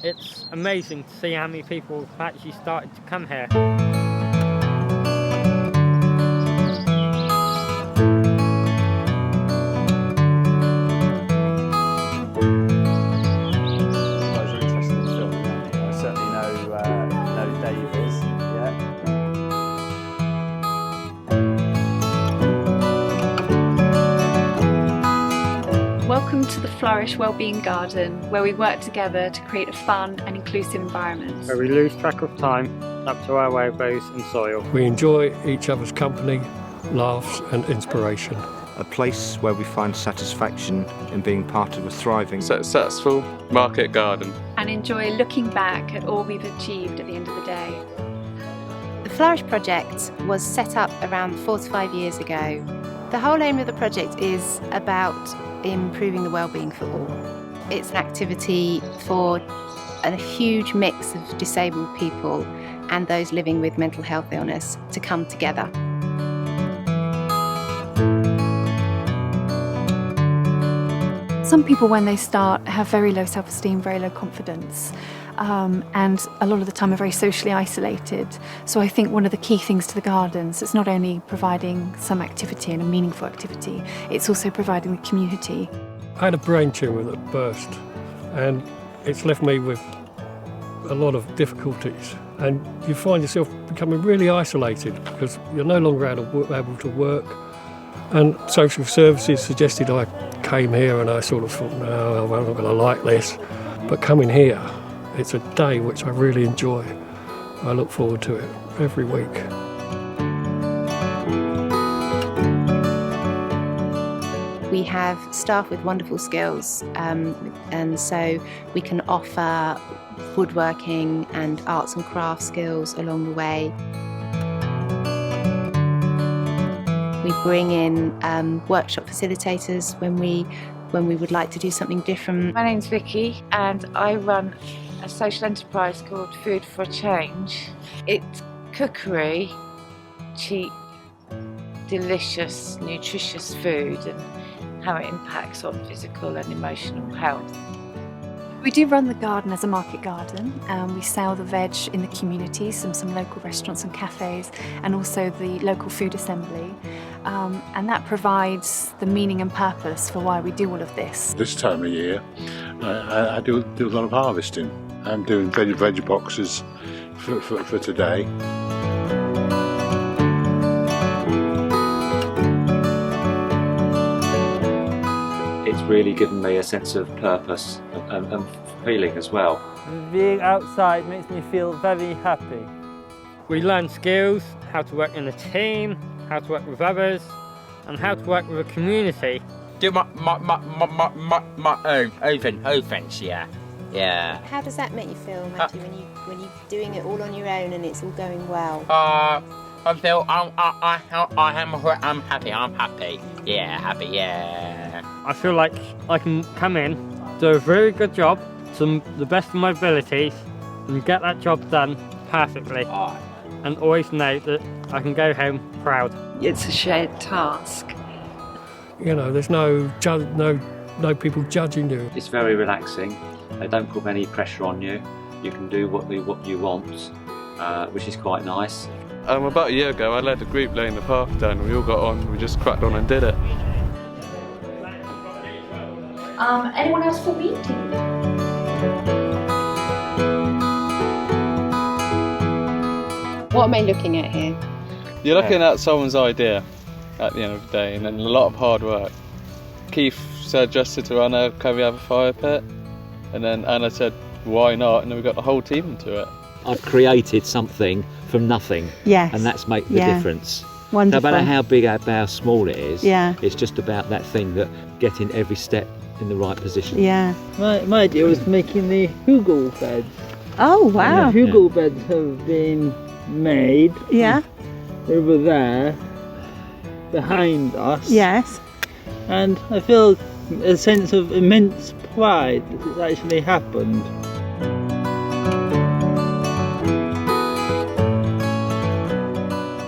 It's amazing to see how many people have actually started to come here. Welcome to the Flourish Wellbeing Garden, where we work together to create a fun and inclusive environment. Where we lose track of time, up to our elbows in soil. We enjoy each other's company, laughs and inspiration. A place where we find satisfaction in being part of a thriving, successful market garden. And enjoy looking back at all we've achieved at the end of the day. The Flourish project was set up around 4 to 5 years ago. The whole aim of the project is about improving the wellbeing for all. It's an activity for a huge mix of disabled people and those living with mental health illness to come together. Some people, when they start, have very low self-esteem, very low confidence, and a lot of the time are very socially isolated. So I think one of the key things to the gardens is not only providing some activity and a meaningful activity, it's also providing the community. I had a brain tumour that burst, and it's left me with a lot of difficulties. And you find yourself becoming really isolated because you're no longer able to work. And social services suggested I came here, and I sort of thought, no, I'm not going to like this. But coming here, it's a day which I really enjoy. I look forward to it every week. We have staff with wonderful skills, and so we can offer woodworking and arts and crafts skills along the way. We bring in workshop facilitators when we would like to do something different. My name's Vicky and I run a social enterprise called Food for a Change. It's cookery, cheap, delicious, nutritious food and how it impacts on physical and emotional health. We do run the garden as a market garden. We sell the veg in the community, some local restaurants and cafes, and also the local food assembly. And that provides the meaning and purpose for why we do all of this. This time of year, I do a lot of harvesting. I'm doing veg boxes for today. It's really given me a sense of purpose and feeling as well. Being outside makes me feel very happy. We learn skills, how to work in a team, how to work with others, and how to work with a community. Do my own things, yeah. How does that make you feel, Matthew, when you're doing it all on your own and it's all going well? I feel I'm happy. Yeah, happy, yeah. I feel like I can come in, do a very good job, to the best of my abilities, and get that job done perfectly. And always know that I can go home proud. It's a shared task. You know, there's no people judging you. It's very relaxing. They don't put any pressure on you. You can do what you want, which is quite nice. About a year ago, I led a group laying the path down, and we all got on. We just cracked on and did it. Anyone else for me? What am I looking at here? You're looking at someone's idea at the end of the day, and then a lot of hard work. Keith suggested to Anna, can we have a fire pit? And then Anna said, why not? And then we got the whole team into it. I've created something from nothing, and that's made the difference. Wonderful. No matter how big or how small it is, Yeah. it's just about that thing, that getting every step in the right position. Yeah. My idea was making the hugel beds. Oh wow! And the hugel beds have been made. Yeah. Over there, behind us. Yes. And I feel a sense of immense pride that it's actually happened.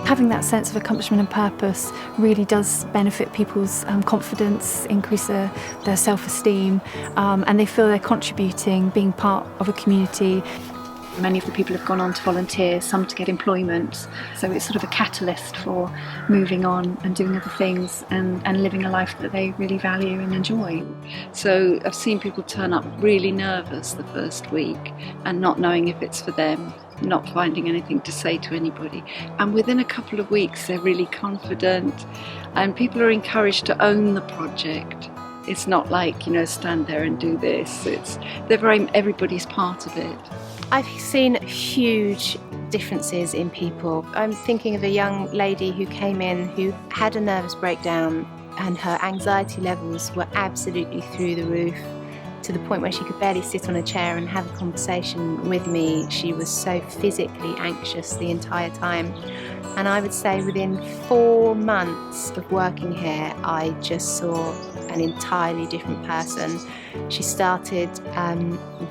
Having that sense of accomplishment and purpose really does benefit people's confidence, increase their self-esteem, and they feel they're contributing, being part of a community. Many of the people have gone on to volunteer, some to get employment, so it's sort of a catalyst for moving on and doing other things and living a life that they really value and enjoy. So I've seen people turn up really nervous the first week and not knowing if it's for them, not finding anything to say to anybody, and within a couple of weeks they're really confident and people are encouraged to own the project. It's not like, you know, stand there and do this. Everybody's part of it. I've seen huge differences in people. I'm thinking of a young lady who came in who had a nervous breakdown and her anxiety levels were absolutely through the roof, to the point where she could barely sit on a chair and have a conversation with me. She was so physically anxious the entire time. And I would say within 4 months of working here, I just saw an entirely different person. She started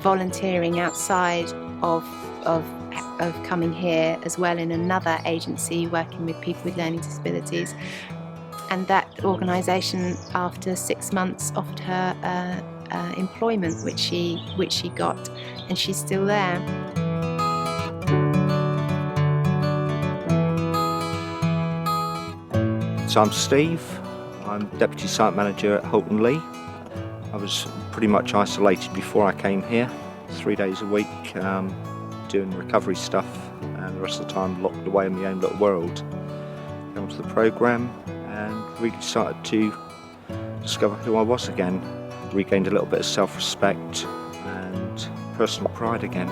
volunteering outside of coming here as well in another agency working with people with learning disabilities, and that organisation after 6 months offered her employment, which she got, and she's still there. So I'm Steve, I'm Deputy Site Manager at Holton Lee. I was pretty much isolated before I came here, 3 days a week, doing recovery stuff, and the rest of the time locked away in my own little world. Came onto the programme and really started to discover who I was again. Regained a little bit of self-respect and personal pride again.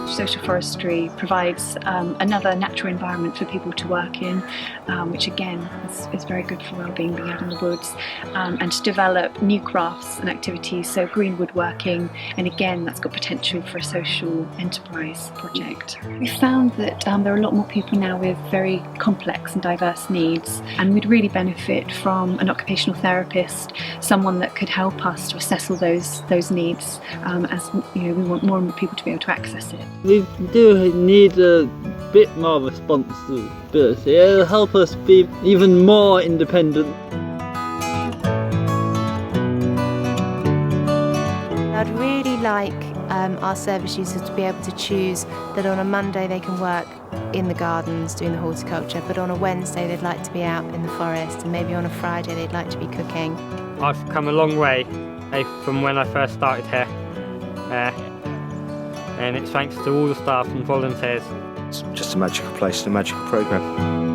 Social forestry provides another natural environment for people to work in, which again is very good for wellbeing, being out in the woods, and to develop new crafts and activities, so green woodworking, and again that's got potential for a social enterprise project. We found that there are a lot more people now with very complex and diverse needs, and we'd really benefit from an occupational therapist, someone that could help us to assess all those needs, as you know, we want more and more people to be able to access it. We do need a bit more responsibility. It'll help us be even more independent. I'd really like our service users to be able to choose that on a Monday they can work in the gardens doing the horticulture, but on a Wednesday they'd like to be out in the forest, and maybe on a Friday they'd like to be cooking. I've come a long way from when I first started here. And it's thanks to all the staff and volunteers. It's just a magical place and a magical programme.